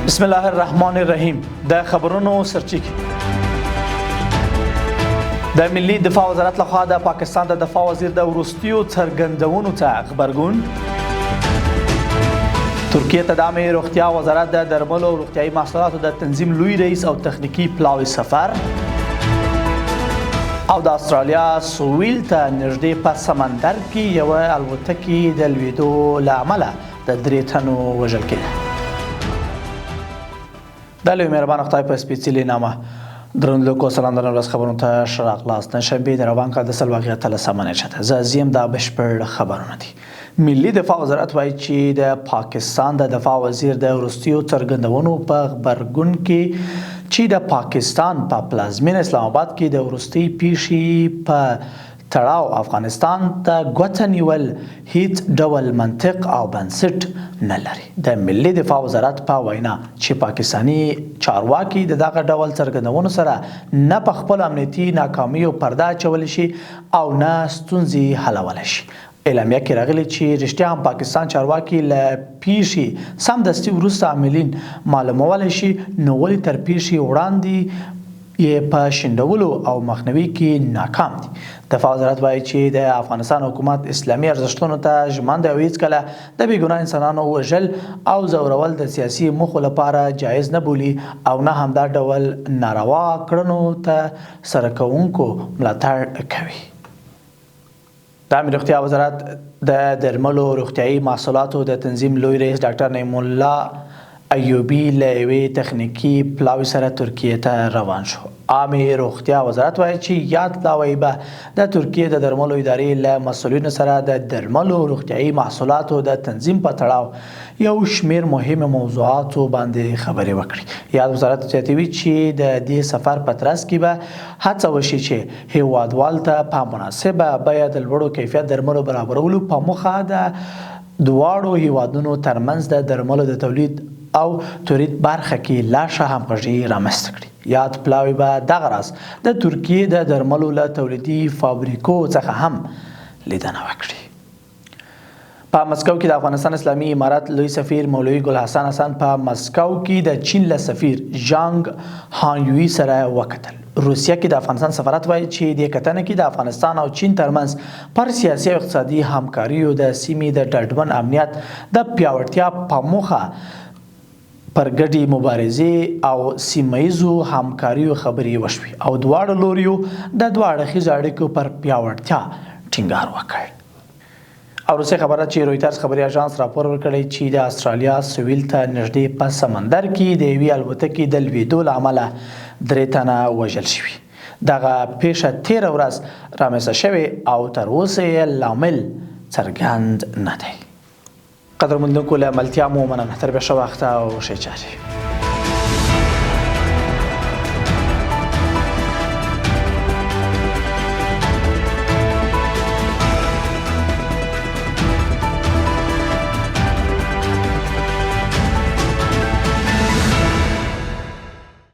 بسم الله الرحمن الرحیم. د خبرونو سرچینې د ملي دفاع وزارت لخوا د پاکستان د دفاع وزیر د وروستیو څرګندونو ته غبرګون. ترکیه ته د عامه روغتیا وزارت د درملو او روغتیايي محصولاتو د تنظیم لوی رئیس او تخنیکی پلاوی سفر. او د استرالیا سویل ته نږدې په سمندر کې یوه الوتکې د لوېدو له امله د 3 تنو وژل کېده. د لوی مهربان خدای په سپېڅلي نامه درنو سلام د ورځ خبرونو ته ښه راغلاست. نشنبې د روان کال د سل واقعیت له سمانه چته زه زیم دا بشپړ خبرونه دي. ملي دفاع وزارت وایي چې د پاکستان د دفاع وزیر د وروستیو څرګندونو په غبرګون کې چې د پاکستان په پلازمینه اسلام آباد کې د وروستي پیښې په تړاو افغانستان ته ګوته نیول هیڅ ډول منطق او بنسټ نه لري. د ملي دفاع وزارت په وینا چې پاکستانی چارواکي د دغه ډول څرګندونو سره نه په خپل امنیتي ناکامیو پرده اچولی شي او نه ستونزې حلولی شي. اعلامیه کې راغلی چې رښتیا هم پاکستان چارواکي له پیښې سمدستي وروسته عاملین معلومولی شي، نو ولې تر پیښې وړاندې یې په شنډولو او مخنیوي کې ناکام دي. دفاع وزارت وایي چې د افغانستان حکومت اسلامي ارزښتونو ته ژمن دی او هیڅکله د بېګناه انسانانو وژل او ځورول د سیاسي موخو لپاره جایز نه بولي او نه هم دا ډول ناروا کړنو ته سره کوونکو ملاتړ کوي. د عامه روغتیا وزارت د درملو روغتیايي محصولاتو د تنظیم لوی رئیس ډاکټر نعیم الله ایوبی له یوې تخنیکي پلاوي سره ترکیه ته روان شو. عامه روغتیا وزارت وایي چې یاد پلاوی به د ترکیه د درملو ادارې له مسؤلینو سره د درملو روغتیايي محصولاتو د تنظیم په تړاو یو شمیر مهمه موضوعاتو باندې خبرې وکړي. یاد وزارت زیاتوي چې د دې سفر په ترڅ کې به هڅه وشي چې هیوادوال ته په مناسبه بیه د لوړو کیفیت درملو برابرولو په موخه د دواړو هیوادونو ترمنځ د درملو د تولید او تولید برخه کې لا ښه همغږي رامنځته کړي. یاد پلاوی به دغه راز د ترکیه د درملو له تولیدي فابریکو څخه هم لیدنه وکړي. په مسکو کې د افغانستان اسلامي امارت لوی سفیر مولوي ګل حسن حسن په مسکو کې د چین له سفیر ژانګ هانیوي سره وکتل. روسیه کې د افغانستان سفارت وایي چې د کتنه کې د افغانستان او چین ترمنځ پر سیاسي او اقتصادي همکاریو د سیمې د ډاډمن امنیت د پیاوړتیا په موخه پر ګډې مبارزې او سیمهیزو همکاریو خبرې وشوې او دواړو لوریو د دوه اړخیزو اړیکو پر پیاوړتیا ټینګار وکړ. او وروستۍ خبره چې رویټرز خبري اژانس راپور ورکړی چې د استرالیا سویل ته نږدې په سمندر کې د یوې الوتکې د لوېدو له امله 3 تنه وژل شوي. دغه پیښه تېره ورځ رامنځته شوې او تر اوسه یې لامل څرګند نه دی. قدرمندونکو له ملتیا مو مننه. تر بیا ښه وخت او ښې چارې.